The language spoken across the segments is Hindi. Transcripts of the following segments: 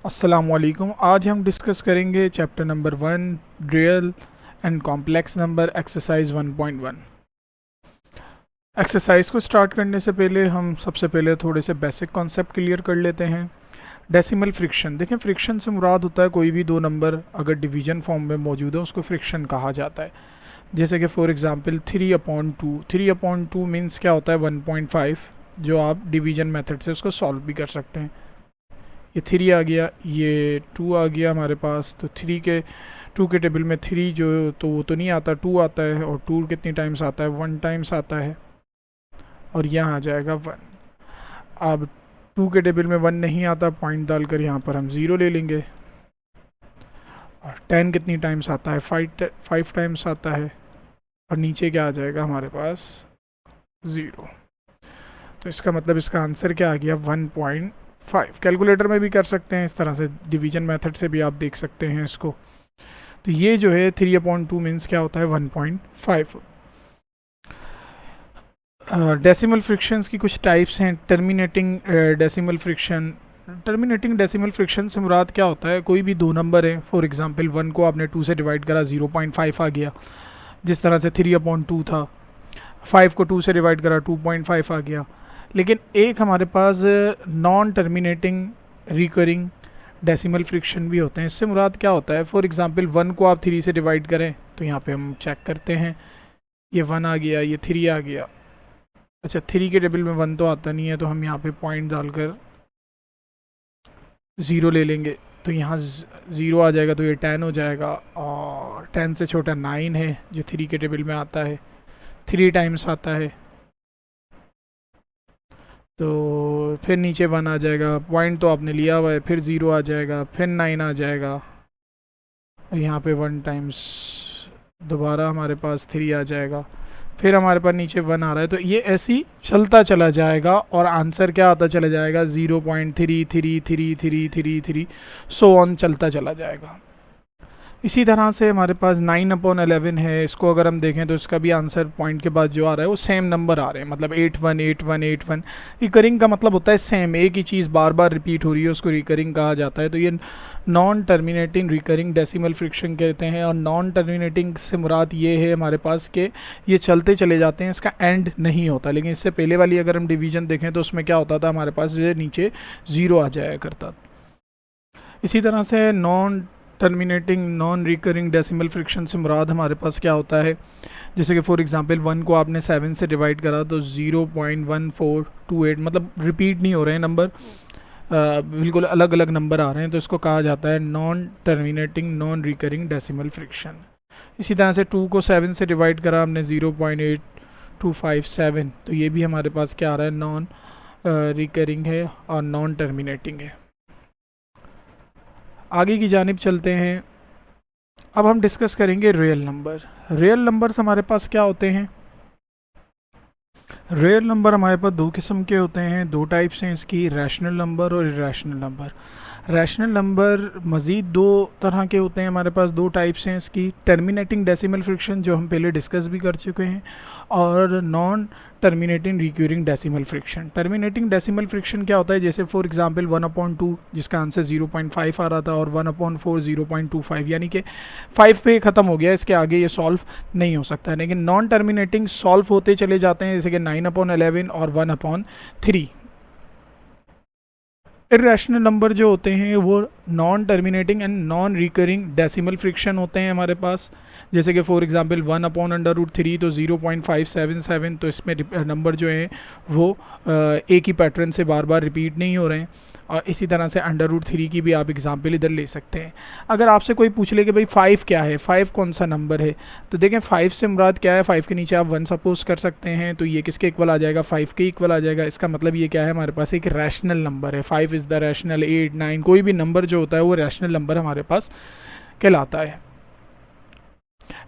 अस्सलामुअलैकुम। आज हम डिस्कस करेंगे chapter number 1 real and complex number exercise 1.1। Exercise को स्टार्ट करने से पहले हम सबसे पहले थोड़े से बेसिक कॉन्सेप्ट क्लियर कर लेते हैं। डेसिमल फ्रिक्शन, देखें फ्रिक्शन से मुराद होता है कोई भी दो नंबर अगर डिवीजन फॉर्म में मौजूद है उसको फ्रिक्शन कहा जाता है। जैसे कि फॉर एग्जांपल 3/2 मीन्स क्या होता है 1.5, जो आप डिवीजन मेथड से उसको सॉल्व भी कर सकते हैं। ये 3 आ गया, ये 2 आ गया हमारे पास, तो 2 के टेबल में 3 जो तो वो तो नहीं आता, 2 आता है, और 2 कितनी टाइम्स आता है 1 टाइम्स आता है, और यहाँ आ जाएगा 1। अब 2 के टेबल में 1 नहीं आता, पॉइंट डालकर यहाँ पर हम 0 ले लेंगे। और 10 कितनी टाइम्स आता है 5 टाइम्स आता है, और नीचे क्या आ जाएगा हमारे पास 0। तो इसका मतलब इसका आंसर क्या आ गया 1.5। कैलकुलेटर में भी कर सकते हैं, इस तरह से डिवीजन मेथड से भी आप देख सकते हैं इसको। तो ये जो है 3/2 मीन्स क्या होता है 1.5। डेसिमल फ्रिक्शंस की कुछ टाइप्स हैं। Terminating decimal friction. Terminating decimal friction से मुराद क्या होता है, कोई भी दो नंबर है, फॉर एग्जांपल 1 को आपने 2 से डिवाइड करा 0.5 आ गया, जिस तरह से 3/2 था। 5 को 2 से डिवाइड करा 2.5 आ गया। लेकिन एक हमारे पास non terminating recurring decimal fraction भी होते हैं। इससे मुराद क्या होता है, फॉर एग्जांपल 1 को आप 3 से डिवाइड करें तो यहाँ पे हम चेक करते हैं, ये 1 आ गया, ये 3 आ गया। अच्छा, 3 के टेबल में 1 तो आता नहीं है, तो हम यहाँ पे पॉइंट डालकर 0 ले लेंगे, तो यहाँ 0 आ जाएगा, तो ये 10 हो जाएगा। और 10 से छोटा 9 है जो 3 के टेबल में आता है, 3 टाइम्स आता है, तो फिर नीचे 1 आ जाएगा, पॉइंट तो आपने लिया हुआ है, फिर 0 आ जाएगा, फिर 9 आ जाएगा, यहाँ पे 1 टाइम्स, दोबारा हमारे पास 3 आ जाएगा, फिर हमारे पास नीचे 1 आ रहा है। तो ये ऐसी चलता चला जाएगा और आंसर क्या आता चला जाएगा 0.333333 सो ऑन चलता चला जाएगा। इसी तरह से हमारे पास 9/11 है, इसको अगर हम देखें तो इसका भी आंसर पॉइंट के बाद जो आ रहा है वो सेम नंबर आ रहे हैं, मतलब 818181। रिकरिंग का मतलब होता है सेम, एक ही चीज़ बार बार रिपीट हो रही है, उसको रिकरिंग कहा जाता है। तो ये non terminating recurring decimal friction कहते हैं। और नॉन टर्मिनेटिंग से मुराद ये है हमारे पास कि ये चलते चले जाते हैं, इसका एंड नहीं होता। लेकिन इससे पहले वाली अगर हम डिवीजन देखें तो उसमें क्या होता था, हमारे पास ये नीचे 0 आ जाया करता। इसी तरह से non terminating non recurring decimal friction से मुराद हमारे पास क्या होता है, जैसे कि फॉर एग्जांपल 1 को आपने 7 से डिवाइड करा तो 0.1428, मतलब रिपीट नहीं हो रहे हैं नंबर, बिल्कुल अलग अलग नंबर आ रहे हैं, तो इसको कहा जाता है non terminating non recurring decimal friction. इसी तरह से 2 को 7 से डिवाइड करा हमने 0.8257, तो ये भी हमारे पास क्या आ रहा है नॉन रिकरिंग है और नॉन टर्मिनेटिंग है। आगे की जानिब चलते हैं। अब हम डिस्कस करेंगे रियल नंबर। रियल नंबर्स हमारे पास क्या होते हैं, रियल नंबर हमारे पास दो किस्म के होते हैं, दो टाइप्स हैं इसकी, रैशनल नंबर और इरेशनल नंबर। रैशनल नंबर मज़ीद दो तरह के होते हैं, हमारे पास दो टाइप्स हैं इसकी, टर्मिनेटिंग डेसिमल फ्रिक्शन जो हम पहले डिस्कस भी कर चुके हैं, और non terminating recurring decimal friction. Terminating decimal friction क्या होता है, जैसे फॉर एग्जांपल 1/2 जिसका आंसर 0.5 आ रहा था, और 1/4 0.25, यानी कि 5 पे ख़त्म हो गया, इसके आगे ये सॉल्व नहीं हो सकता। लेकिन नॉन टर्मिनेटिंग सॉल्व होते चले जाते हैं, जैसे कि 9/11 और 1/3। इरेशनल नंबर जो होते हैं वो non terminating and non recurring decimal friction होते हैं हमारे पास, जैसे कि फॉर एग्जांपल 1/√3 तो 0.577, तो इसमें नंबर जो हैं वो एक ही पैटर्न से बार बार रिपीट नहीं हो रहे हैं। और इसी तरह से √3 की भी आप एग्जांपल इधर ले सकते हैं। अगर आपसे कोई पूछ ले कि भाई 5 क्या है, 5 कौन सा नंबर है, तो देखें 5 से मुराद क्या है, 5 के नीचे आप 1 सपोज कर सकते हैं, तो ये किसके इक्वल आ जाएगा 5 के इक्वल आ जाएगा। इसका मतलब ये क्या है, हमारे पास एक रैशनल नंबर है, 5 इज़ द रैशनल, 8 9 कोई भी नंबर जो होता है वो रैशनल नंबर हमारे पास कहलाता है।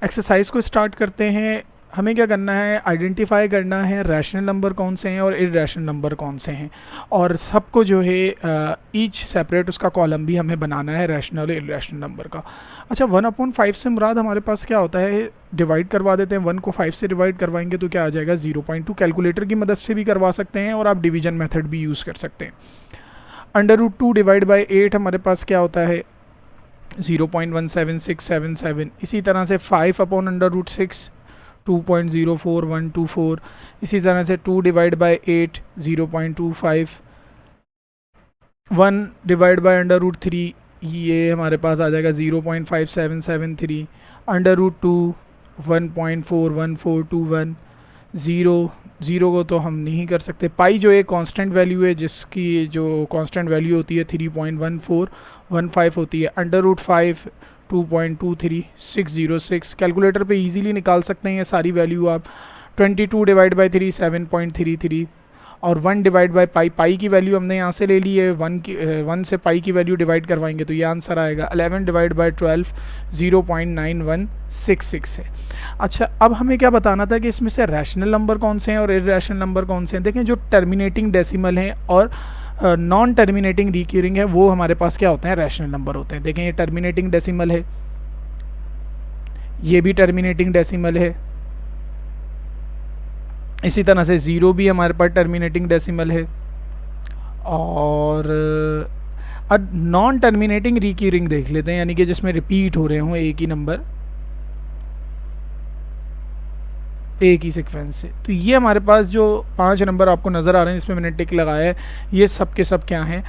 एक्सरसाइज को स्टार्ट करते हैं। हमें क्या करना है, आइडेंटिफाई करना है रैशनल नंबर कौन से हैं और इरेशनल नंबर कौन से हैं, और सबको जो है ईच सेपरेट उसका कॉलम भी हमें बनाना है रैशनल और इरेशनल नंबर का। अच्छा, 1/5 से मुराद हमारे पास क्या होता है, डिवाइड करवा देते हैं, 1 को 5 से डिवाइड करवाएंगे तो क्या आ जाएगा 0.2। कैलकुलेटर की मदद से भी करवा सकते हैं और आप डिवीजन मेथड भी यूज़ कर सकते हैं। अंडर रूट 2 डिवाइड बाई 8 हमारे पास क्या होता है 0.17677। इसी तरह से 5 अपॉन अंडर रूट 6 2.04124। इसी तरह से 2 divide by 8 0.25। 1 divide by under root 3 ये हमारे पास आ जाएगा 0.5773। Under root 2 1.41421। ज़ीरो को तो हम नहीं कर सकते। पाई जो एक कांस्टेंट वैल्यू है जिसकी जो कांस्टेंट वैल्यू होती है 3.1415 होती है। Under root 5 2.23606। कैलकुलेटर पे इजीली निकाल सकते हैं ये सारी वैल्यू आप। 22 डिवाइड बाई 3 7.33 और 1 डिवाइड बाई पाई की वैल्यू हमने यहाँ से ले ली है। 1 से पाई की वैल्यू डिवाइड करवाएंगे तो ये आंसर आएगा 11 डिवाइड बाई 12 0.9166 है। अच्छा, अब हमें क्या बताना था कि इसमें से रैशनल नंबर कौन से हैं और इरैशनल नंबर कौन से हैं। देखें, जो टर्मिनेटिंग डेसिमल हैं और नॉन टर्मिनेटिंग रिकरिंग है वो हमारे पास क्या होते हैं, रैशनल नंबर होते हैं। देखें, ये टर्मिनेटिंग डेसिमल है, ये भी टर्मिनेटिंग डेसिमल है। इसी तरह से 0 भी हमारे पास टर्मिनेटिंग डेसिमल है। और नॉन टर्मिनेटिंग रिकरिंग देख लेते हैं, यानी कि जिसमें रिपीट हो रहे हों एक ही नंबर एक ही सीक्वेंस से। तो ये हमारे पास जो 5 नंबर आपको नज़र आ रहे हैं जिसमें मैंने टिक लगाया है, ये सब के सब क्या हैं,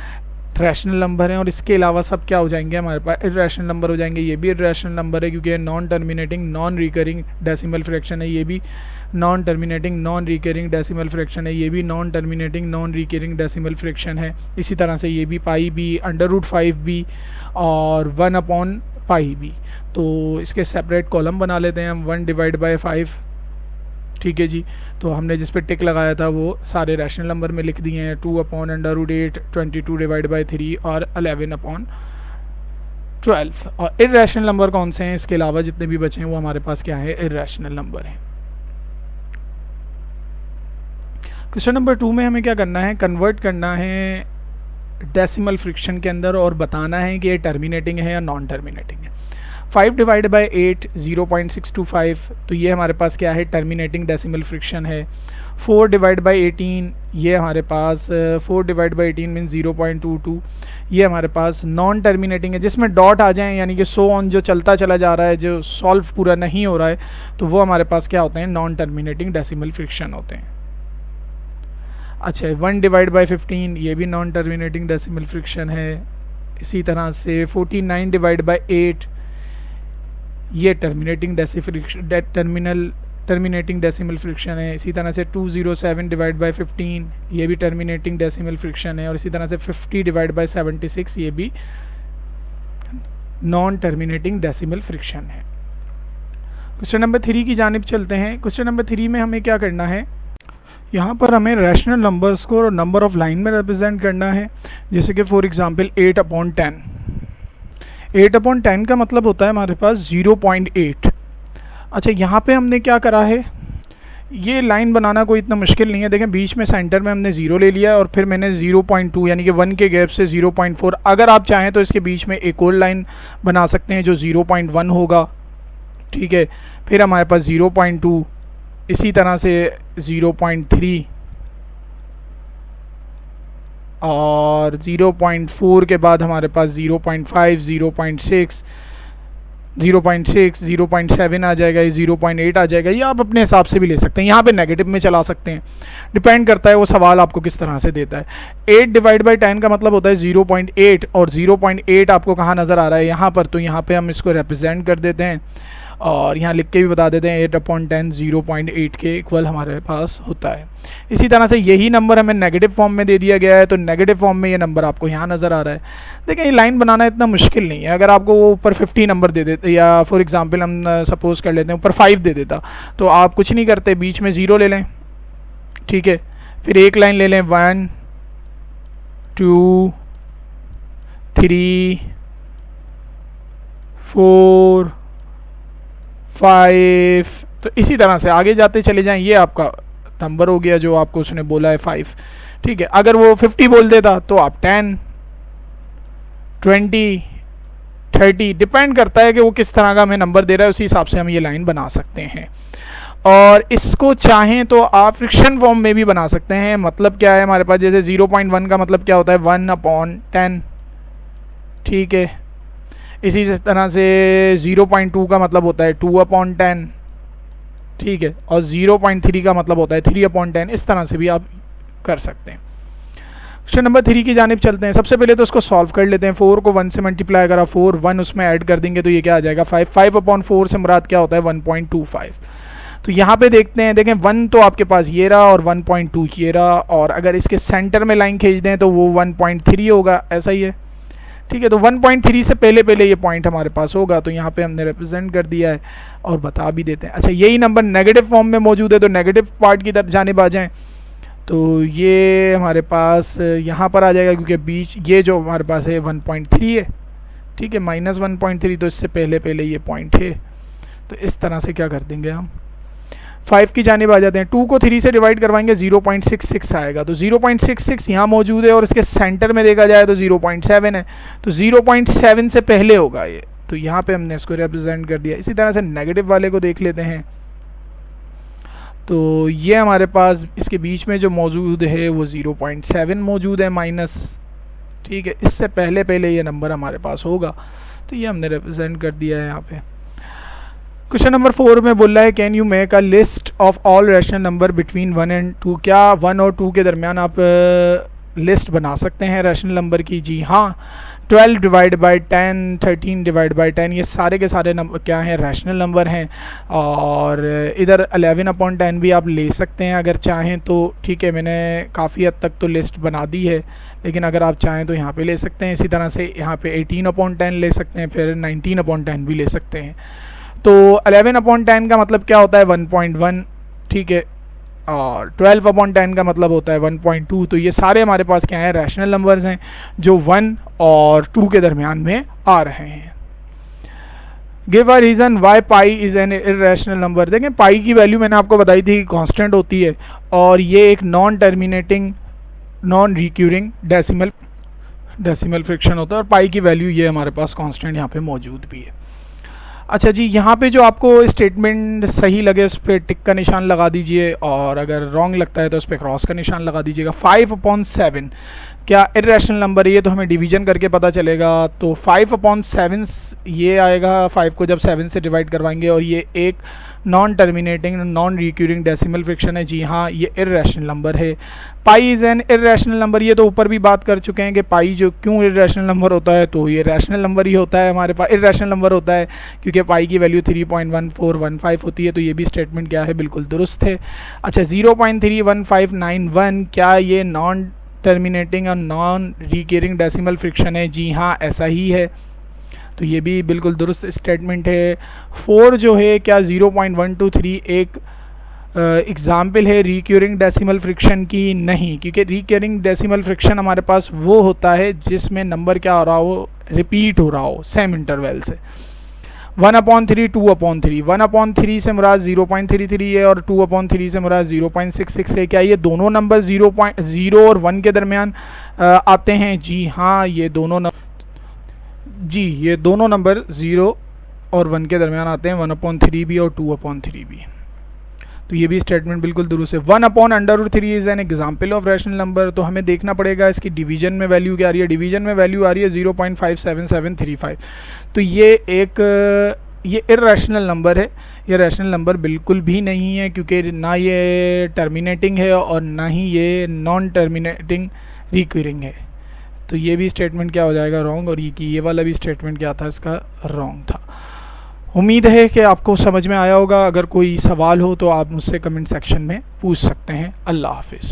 रैशनल नंबर हैं। और इसके अलावा सब क्या हो जाएंगे, हमारे पास इरैशनल नंबर हो जाएंगे। ये भी इरैशनल नंबर है क्योंकि non terminating non recurring decimal fraction है। ये भी non terminating non recurring decimal fraction है। ये भी non terminating non recurring decimal fraction है। इसी तरह से ये भी पाई भी, अंडर रूट 5 भी और 1 अपॉन पाई भी। तो इसके सेपरेट कॉलम बना लेते हैं हम। 1 डिवाइड बाई 5, ठीक है जी। तो हमने जिस पे टिक लगाया था वो सारे रैशनल नंबर में लिख दिए हैं। 2 upon under root 8, 22 divide by 3 और 11 अपॉन 12। और इरैशनल नंबर कौन से हैं, इसके अलावा जितने भी बचे हैं वो हमारे पास क्या है, इरैशनल नंबर हैं। क्वेश्चन नंबर 2 में हमें क्या करना है, कन्वर्ट करना है डेसिमल फ्रैक्शन के अंदर और बताना है कि ये टर्मिनेटिंग है या नॉन टर्मिनेटिंग है। 5 डिवाइड बाई 8 0.625, तो ये हमारे पास क्या है, टर्मिनेटिंग डेसिमल फ्रैक्शन है। 4 डिवाइड बाई 18, ये हमारे पास 4 डिवाइड बाई 18 मीन 0.22, ये हमारे पास नॉन टर्मिनेटिंग है। जिसमें डॉट आ जाएं यानी कि सो ऑन जो चलता चला जा रहा है, जो सॉल्व पूरा नहीं हो रहा है, तो वो हमारे पास क्या होते हैं, नॉन टर्मिनेटिंग डेसिमल फ्रैक्शन होते हैं। अच्छा, 1 डिवाइड बाई 15, ये भी नॉन टर्मिनेटिंग डेसिमल फ्रैक्शन है। इसी तरह से 49 डिवाइड बाई 8, ये टर्मिनेटिंग डेसिमल फ्रैक्शन है। इसी तरह से 207 डिवाइड बाई 15, ये भी टर्मिनेटिंग डेसिमल फ्रैक्शन है। और इसी तरह से 50 डिवाइड बाई 76, ये भी नॉन टर्मिनेटिंग डेसिमल फ्रैक्शन है। क्वेश्चन नंबर 3 की जानिब चलते हैं। क्वेश्चन नंबर 3 में हमें क्या करना है, यहाँ पर हमें रैशनल नंबर्स को नंबर ऑफ लाइन में रिप्रेजेंट करना है। जैसे कि फॉर एग्जांपल 8 अपॉन 10, 8 अपॉन 10 का मतलब होता है हमारे पास 0.8। अच्छा, यहाँ पे हमने क्या करा है, ये लाइन बनाना कोई इतना मुश्किल नहीं है। देखें, बीच में सेंटर में हमने 0 ले लिया और फिर मैंने 0.2 यानी कि 1 के गैप से 0.4। अगर आप चाहें तो इसके बीच में एक और लाइन बना सकते हैं जो 0.1 होगा, ठीक है। फिर हमारे पास 0.2, इसी तरह से 0.3 और 0.4 के बाद हमारे पास 0.5, 0.6, 0.7 आ जाएगा, 0.8 आ जाएगा। ये आप अपने हिसाब से भी ले सकते हैं, यहाँ पे नेगेटिव में चला सकते हैं, डिपेंड करता है वो सवाल आपको किस तरह से देता है। 8 डिवाइड बाई 10 का मतलब होता है 0.8 और 0.8 आपको कहाँ नज़र आ रहा है, यहाँ पर। तो यहाँ पे हम इसको रिप्रेजेंट कर देते हैं और यहाँ लिख के भी बता देते हैं 8 अपॉन 10 0.8 के इक्वल हमारे पास होता है। इसी तरह से यही नंबर हमें नेगेटिव फॉर्म में दे दिया गया है, तो नेगेटिव फॉर्म में ये नंबर आपको यहाँ नज़र आ रहा है। देखिए, ये लाइन बनाना इतना मुश्किल नहीं है। अगर आपको वो ऊपर 50 नंबर दे देते, या फॉर एग्जांपल हम सपोज कर लेते हैं ऊपर 5 दे देता, तो आप कुछ नहीं करते, बीच में 0 ले लें, ठीक है। फिर एक लाइन ले लें 1 2 3 4 5, तो इसी तरह से आगे जाते चले जाएं। ये आपका नंबर हो गया जो आपको उसने बोला है 5, ठीक है। अगर वो 50 बोल देता तो आप 10 20 30, डिपेंड करता है कि वो किस तरह का हमें नंबर दे रहा है, उसी हिसाब से हम ये लाइन बना सकते हैं। और इसको चाहें तो आप फ्रिक्शन फॉर्म में भी बना सकते हैं। मतलब क्या है हमारे पास, जैसे 0.1 का मतलब क्या होता है 1/10, ठीक है। इसी तरह से 0.2 का मतलब होता है 2/10, ठीक है। और 0.3 का मतलब होता है 3/10। इस तरह से भी आप कर सकते हैं। क्वेश्चन नंबर 3 की जानिब चलते हैं। सबसे पहले तो उसको सॉल्व कर लेते हैं। 4 को 1 से मल्टीप्लाई अगर आप 4 1 उसमें ऐड कर देंगे तो ये क्या आ जाएगा 5। 5/4 से मुराद क्या होता है 1.25। तो यहाँ पे देखते हैं, देखें 1 तो आपके पास ये रहा और 1.2 ये रहा, और अगर इसके सेंटर में लाइन खींच दें तो वो 1.3 होगा, ऐसा ही है, ठीक है। तो 1.3 से पहले पहले ये पॉइंट हमारे पास होगा, तो यहाँ पे हमने रिप्रेजेंट कर दिया है और बता भी देते हैं। अच्छा, यही नंबर नेगेटिव फॉर्म में मौजूद है, तो नेगेटिव पार्ट की तरफ जानिब आ जाएँ तो ये हमारे पास यहाँ पर आ जाएगा, क्योंकि बीच ये जो हमारे पास है 1.3 है, ठीक है, -1.3, तो इससे पहले पहले ये पॉइंट है। तो इस तरह से क्या कर देंगे हम 5 की जानिब आ जाते हैं। 2 को 3 से डिवाइड करवाएंगे 0.66 आएगा, तो 0.66 यहाँ मौजूद है और इसके सेंटर में देखा जाए तो 0.7 है, तो 0.7 से पहले होगा ये, तो यहाँ पे हमने इसको रिप्रेजेंट कर दिया। इसी तरह से नेगेटिव वाले को देख लेते हैं। तो ये हमारे पास इसके बीच में जो मौजूद है वो 0.7 मौजूद है माइनस, ठीक है। इससे पहले पहले ये नंबर हमारे पास होगा, तो ये हमने रिप्रेजेंट कर दिया है यहाँ पे। क्वेश्चन नंबर 4 में बोल रहा है can you make a list of all rational number between 1 and 2। क्या 1 और 2 के दरमियान आप लिस्ट बना सकते हैं रैशनल नंबर की? जी हाँ। 12 डिवाइड बाई 10, 13 डिवाइड बाई 10, ये सारे के सारे नंबर क्या हैं, रैशनल नंबर हैं। और इधर 11/10 भी आप ले सकते हैं अगर चाहें तो, ठीक है। मैंने काफ़ी हद तक तो लिस्ट बना दी है, लेकिन अगर आप चाहें तो यहाँ पे ले सकते हैं। इसी तरह से यहाँ पे 18/10 ले सकते हैं, फिर 19/10 भी ले सकते हैं। तो 11/10 का मतलब क्या होता है 1.1, ठीक है। और 12/10 का मतलब होता है 1.2। तो ये सारे हमारे पास क्या है, रैशनल नंबर्स हैं जो 1 और 2 के दरमियान में आ रहे हैं। Give a reason why pi is an irrational number. देखें पाई की वैल्यू मैंने आपको बताई थी कि कांस्टेंट होती है, और ये एक non terminating non recurring decimal friction होता है, और पाई की वैल्यू ये हमारे पास कांस्टेंट यहाँ पे मौजूद भी है। अच्छा जी, यहाँ पे जो आपको स्टेटमेंट सही लगे उस पर टिक का निशान लगा दीजिए, और अगर रॉन्ग लगता है तो उस पर क्रॉस का निशान लगा दीजिएगा। 5/7 क्या इर्रेशनल नंबर है? ये तो हमें डिवीजन करके पता चलेगा। तो 5/7 ये आएगा, 5 को जब 7 से डिवाइड करवाएंगे, और ये एक non terminating non recurring decimal friction है। जी हाँ, ये इर्रेशनल नंबर है। पाई इज़ एन इर्रेशनल नंबर, ये तो ऊपर भी बात कर चुके हैं कि पाई जो क्यों इर्रेशनल नंबर होता है, तो ये रैशनल नंबर ही होता है हमारे पास, इर्रेशनल नंबर होता है क्योंकि पाई की वैल्यू 3.1415 होती है। तो ये भी स्टेटमेंट क्या है, बिल्कुल दुरुस्त है। अच्छा, 0.31591 क्या ये नॉन टर्मिनेटिंग और नॉन रिकरिंग डेसिमल फ्रिक्शन है? जी हाँ, ऐसा ही है, तो ये भी बिल्कुल दुरुस्त स्टेटमेंट है। 4 जो है क्या 0.123 एक एग्ज़ाम्पल है रिक्यूरिंग डेसिमल फ्रिक्शन की? नहीं, क्योंकि रिक्यूरिंग डेसिमल फ्रिक्शन हमारे पास वो होता है जिसमें नंबर क्या हो रहा हो, रिपीट हो रहा हो सेम इंटरवल से। 1/3 2/3, 1/3 से मुराद 0.33 है और 2/3 से मुराद 0.66 है। क्या ये दोनों नंबर 0 और 1 के दरमियान आते हैं? जी हाँ, ये दोनों नंबर 0 और 1 के दरमियान आते हैं, 1/3 भी और 2/3 भी। तो ये भी स्टेटमेंट बिल्कुल दुरुस्त है। 1/√3 is an example of rational number. तो हमें देखना पड़ेगा इसकी डिवीजन में वैल्यू क्या आ रही है। डिवीजन में वैल्यू आ रही है 0.57735। तो ये इर्रेशनल नंबर है, ये रैशनल नंबर बिल्कुल भी नहीं है, क्योंकि ना ये टर्मिनेटिंग है और ना ही ये नॉन टर्मिनेटिंग रिक्यूरिंग है। तो ये भी स्टेटमेंट क्या हो जाएगा, रॉन्ग। और ये वाला भी स्टेटमेंट क्या था, इसका रॉन्ग था। उम्मीद है कि आपको समझ में आया होगा। अगर कोई सवाल हो तो आप मुझसे कमेंट सेक्शन में पूछ सकते हैं। अल्लाह हाफिज़।